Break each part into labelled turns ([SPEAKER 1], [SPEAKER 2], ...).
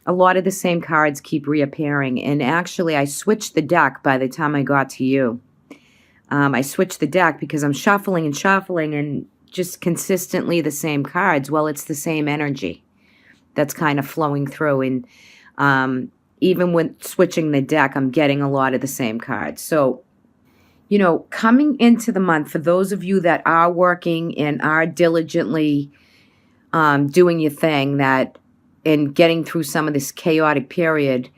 [SPEAKER 1] a lot of the same cards keep reappearing. And actually, I switched the deck by the time I got to you. I switched the deck because I'm shuffling and just consistently the same cards. Well, it's the same energy that's kind of flowing through. And even with switching the deck, I'm getting a lot of the same cards. So, you know, coming into the month, for those of you that are working and are diligently doing your thing, and getting through some of this chaotic period,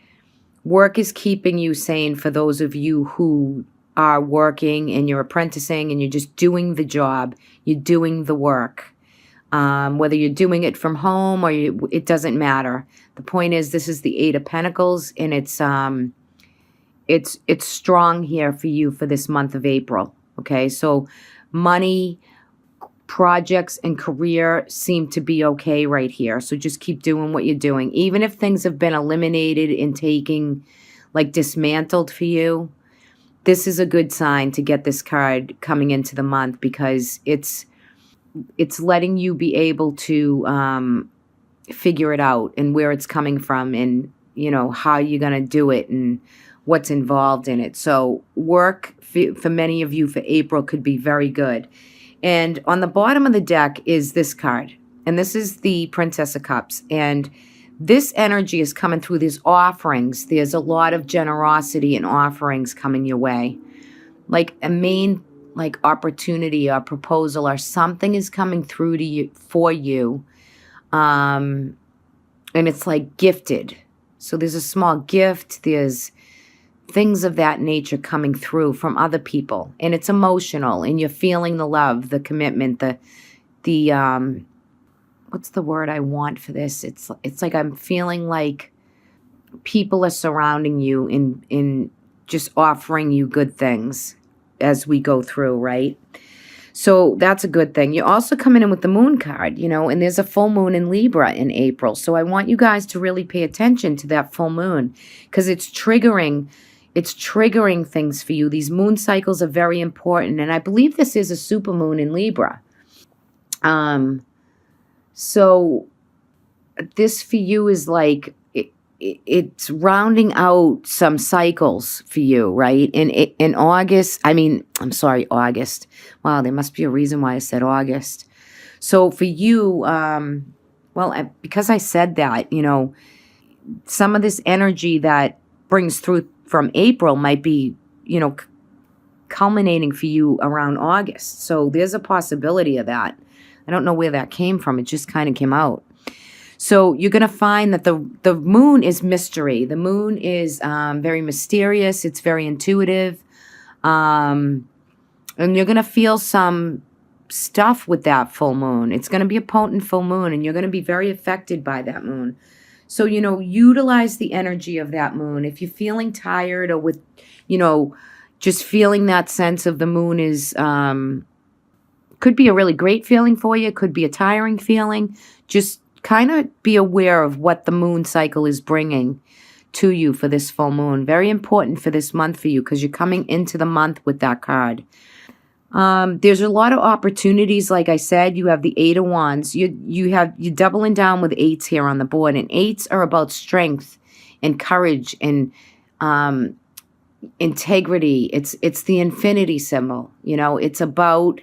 [SPEAKER 1] work is keeping you sane. For those of you who are working and you're apprenticing and you're just doing the job, you're doing the work, whether you're doing it from home or it doesn't matter. The point is, this is the Eight of Pentacles, and it's strong here for you for this month of April. Okay, so money, projects, and career seem to be okay right here. So just keep doing what you're doing. Even if things have been eliminated and taking, like, dismantled for you, this is a good sign to get this card coming into the month, because it's letting you be able to figure it out and where it's coming from, and, you know, how you're going to do it and what's involved in it. So work for many of you for April could be very good. And on the bottom of the deck is this card, and this is the Princess of Cups. And this energy is coming through. There's offerings. There's a lot of generosity and offerings coming your way. Like a main, like, opportunity or proposal or something is coming through to you, for you. And it's like gifted. So there's a small gift. There's things of that nature coming through from other people. And it's emotional, and you're feeling the love, the commitment, the what's the word I want for this? It's like I'm feeling like people are surrounding you in just offering you good things as we go through, right? So that's a good thing. You're also coming in with the Moon card, you know, and there's a full moon in Libra in April. So I want you guys to really pay attention to that full moon, because it's triggering things for you. These moon cycles are very important. And I believe this is a super moon in Libra. So this for you is like, it's rounding out some cycles for you, right? In August, August. Wow, there must be a reason why I said August. So for you, because I said that, you know, some of this energy that brings through from April might be, you know, culminating for you around August. So there's a possibility of that. I don't know where that came from. It just kind of came out. So you're going to find that the moon is mystery. The moon is very mysterious. It's very intuitive. And you're going to feel some stuff with that full moon. It's going to be a potent full moon, and you're going to be very affected by that moon. So, you know, utilize the energy of that moon. If you're feeling tired, or with, you know, just feeling that sense of the moon is, could be a really great feeling for you. Could be a tiring feeling. Just kind of be aware of what the moon cycle is bringing to you for this full moon. Very important for this month for you, because you're coming into the month with that card. There's a lot of opportunities. Like I said, you have the Eight of Wands. You're doubling down with eights here on the board, and eights are about strength and courage and integrity. It's the infinity symbol. You know, it's about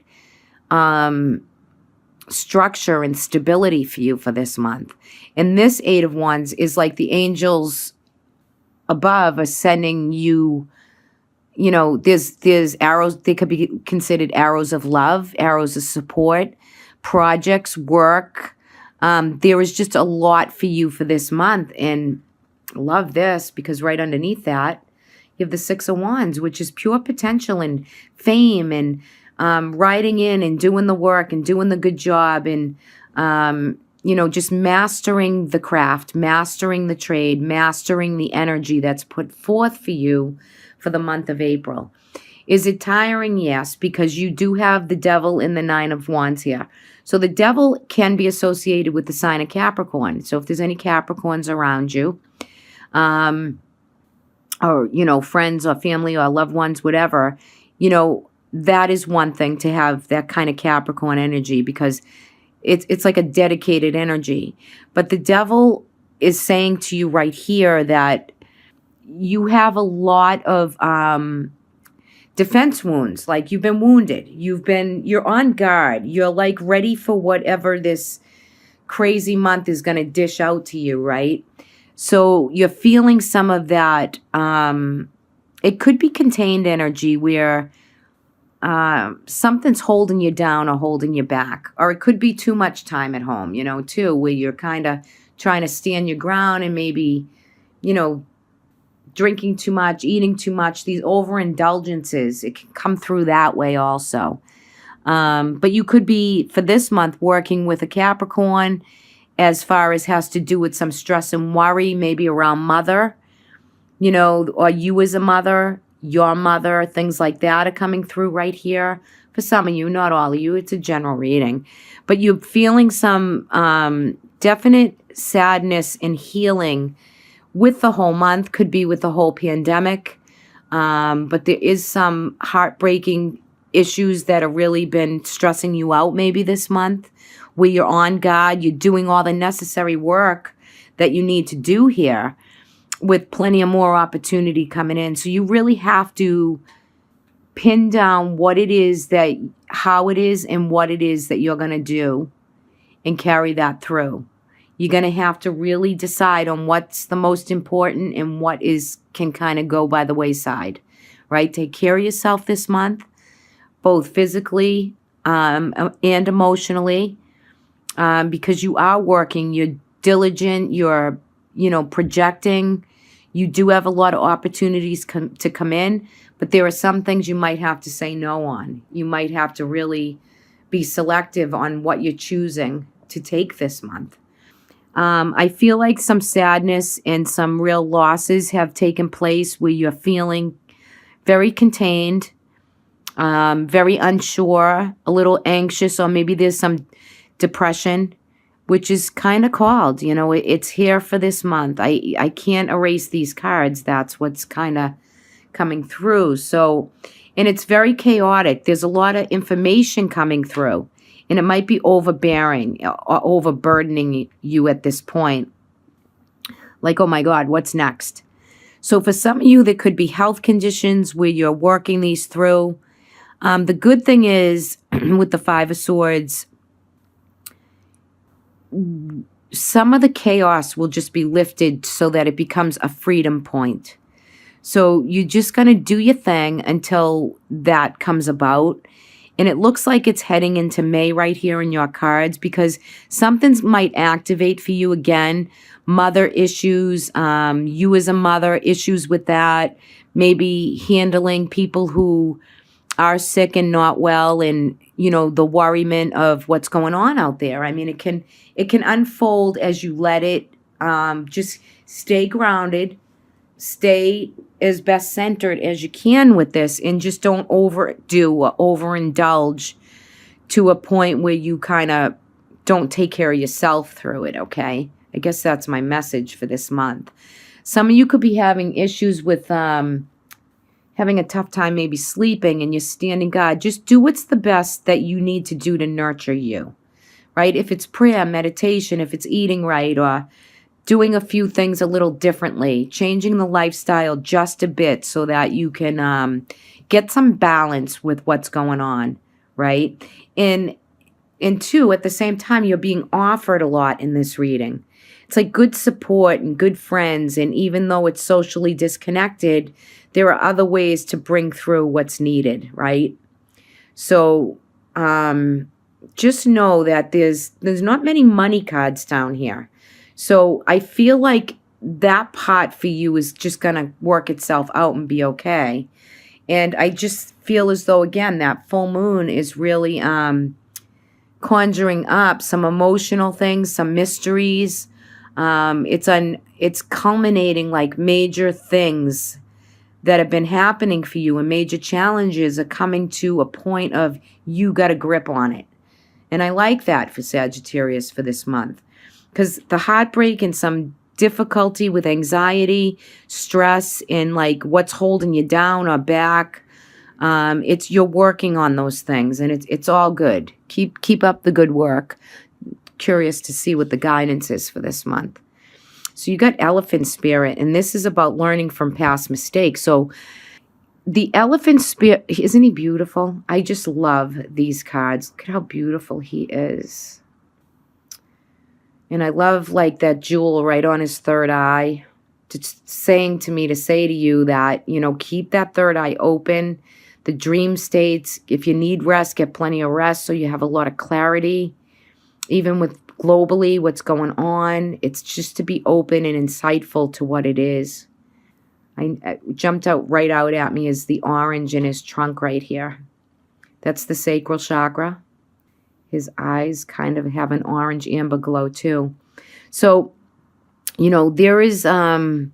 [SPEAKER 1] structure and stability for you for this month. And this Eight of Wands is like the angels above are sending you, you know, there's arrows. They could be considered arrows of love, arrows of support, projects, work. There is just a lot for you for this month. And I love this, because right underneath that, you have the Six of Wands, which is pure potential and fame and riding in and doing the work and doing the good job, and, you know, just mastering the craft, mastering the trade, mastering the energy that's put forth for you for the month of April. Is it tiring? Yes, because you do have the devil in the Nine of Wands here. So the devil can be associated with the sign of Capricorn. So if there's any Capricorns around you, or, you know, friends or family or loved ones, whatever, you know, that is one thing to have that kind of Capricorn energy, because it's like a dedicated energy. But the devil is saying to you right here that you have a lot of defense wounds. Like, you've been wounded. You're on guard. You're like ready for whatever this crazy month is going to dish out to you, right? So you're feeling some of that. It could be contained energy where something's holding you down or holding you back. Or it could be too much time at home, too, where you're kind of trying to stand your ground and maybe, drinking too much, eating too much, these overindulgences. It can come through that way also. But you could be, for this month, working with a Capricorn as far as has to do with some stress and worry, maybe around mother, or you as a mother, your mother, things like that are coming through right here. For some of you, not all of you, it's a general reading. But you're feeling some definite sadness and healing with the whole month, could be with the whole pandemic. But there is some heartbreaking issues that have really been stressing you out maybe this month, where you're on guard, you're doing all the necessary work that you need to do here with plenty of more opportunity coming in. So you really have to pin down what it is how it is and what it is that you're going to do and carry that through. You're going to have to really decide on what's the most important and what can kind of go by the wayside, right? Take care of yourself this month, both physically and emotionally, because you are working, you're diligent, you're, projecting. You do have a lot of opportunities to come in, but there are some things you might have to say no on. You might have to really be selective on what you're choosing to take this month. I feel like some sadness and some real losses have taken place where you're feeling very contained, very unsure, a little anxious, or maybe there's some depression, which is kind of called, it's here for this month. I can't erase these cards. That's what's kind of coming through. So, and it's very chaotic. There's a lot of information coming through. And it might be overbearing or overburdening you at this point. Like, oh my God, what's next? So for some of you, there could be health conditions where you're working these through. The good thing is, with the Five of Swords, some of the chaos will just be lifted so that it becomes a freedom point. So you're just going to do your thing until that comes about. And it looks like it's heading into May right here in your cards, because something might activate for you again. Mother issues, you as a mother, issues with that. Maybe handling people who are sick and not well, and, the worriment of what's going on out there. I mean, it can unfold as you let it. Just stay grounded. Stay as best centered as you can with this, and just don't overdo or overindulge to a point where you kind of don't take care of yourself through it, okay? I guess that's my message for this month. Some of you could be having issues with having a tough time maybe sleeping, and you're standing guard. Just do what's the best that you need to do to nurture you, right? If it's prayer, meditation, if it's eating right, or doing a few things a little differently, changing the lifestyle just a bit so that you can get some balance with what's going on, right? And two, at the same time, you're being offered a lot in this reading. It's like good support and good friends, and even though it's socially disconnected, there are other ways to bring through what's needed, right? So just know that there's not many money cards down here. So I feel like that part for you is just going to work itself out and be okay. And I just feel as though, again, that full moon is really conjuring up some emotional things, some mysteries. It's culminating like major things that have been happening for you, and major challenges are coming to a point of you got a grip on it. And I like that for Sagittarius for this month. Because the heartbreak and some difficulty with anxiety, stress, and like what's holding you down or back, you're working on those things, and it's all good. Keep up the good work. Curious to see what the guidance is for this month. So you got elephant spirit, and this is about learning from past mistakes. So the elephant spirit, isn't he beautiful? I just love these cards. Look at how beautiful he is. And I love like that jewel right on his third eye. Just saying to me to say to you that, you know, keep that third eye open. The dream states, if you need rest, get plenty of rest so you have a lot of clarity. Even with globally what's going on, it's just to be open and insightful to what it is. I jumped out right out at me is the orange in his trunk right here. That's the sacral chakra. His eyes kind of have an orange amber glow too. So, you know, there is a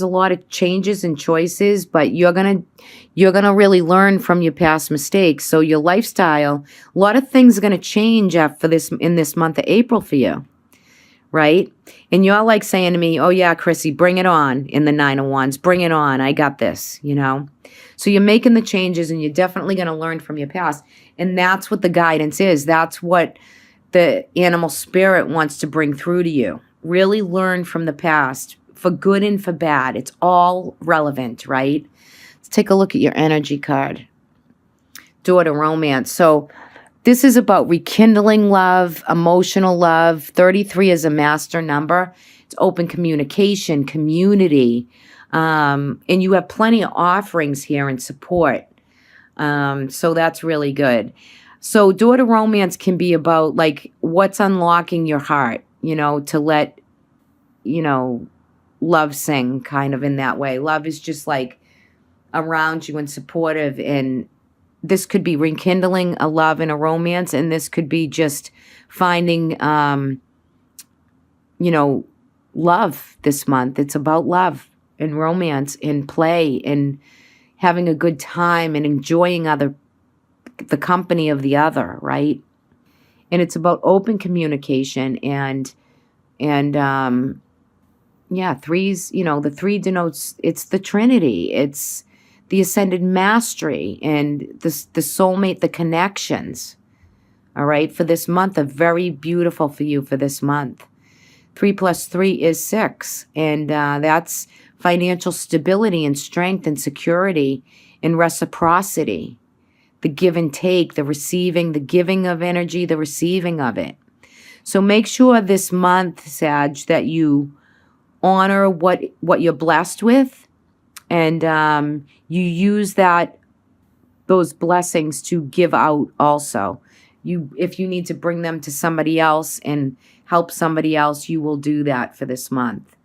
[SPEAKER 1] lot of changes and choices, but you're gonna really learn from your past mistakes. So your lifestyle, a lot of things are gonna change in this month of April for you, right? And you're like saying to me, "Oh yeah, Chrissy, bring it on." In the Nine of Wands, bring it on. I got this, you know. So you're making the changes, and you're definitely gonna learn from your past, and that's what the guidance is. That's what the animal spirit wants to bring through to you. Really learn from the past, for good and for bad. It's all relevant, right? Let's take a look at your energy card. Door to romance. So this is about rekindling love, emotional love. 33 is a master number. It's open communication, community. And you have plenty of offerings here and support. So that's really good. So door to romance can be about like what's unlocking your heart, you know, to let, you know, love sing kind of in that way. Love is just like around you and supportive, and this could be rekindling a love and a romance, and this could be just finding, you know, love this month. It's about love and romance and play and having a good time and enjoying the company of the other, right? And it's about open communication and yeah, threes, you know, the three denotes, it's the Trinity. It's the ascended mastery and the soulmate, the connections. All right, for this month, are very beautiful for you for this month. 3 + 3 is 6, and that's financial stability and strength and security and reciprocity. The give and take, the receiving, the giving of energy, the receiving of it. So make sure this month, Sag, that you honor what you're blessed with, and you use those blessings to give out also. If you need to bring them to somebody else and help somebody else, you will do that for this month.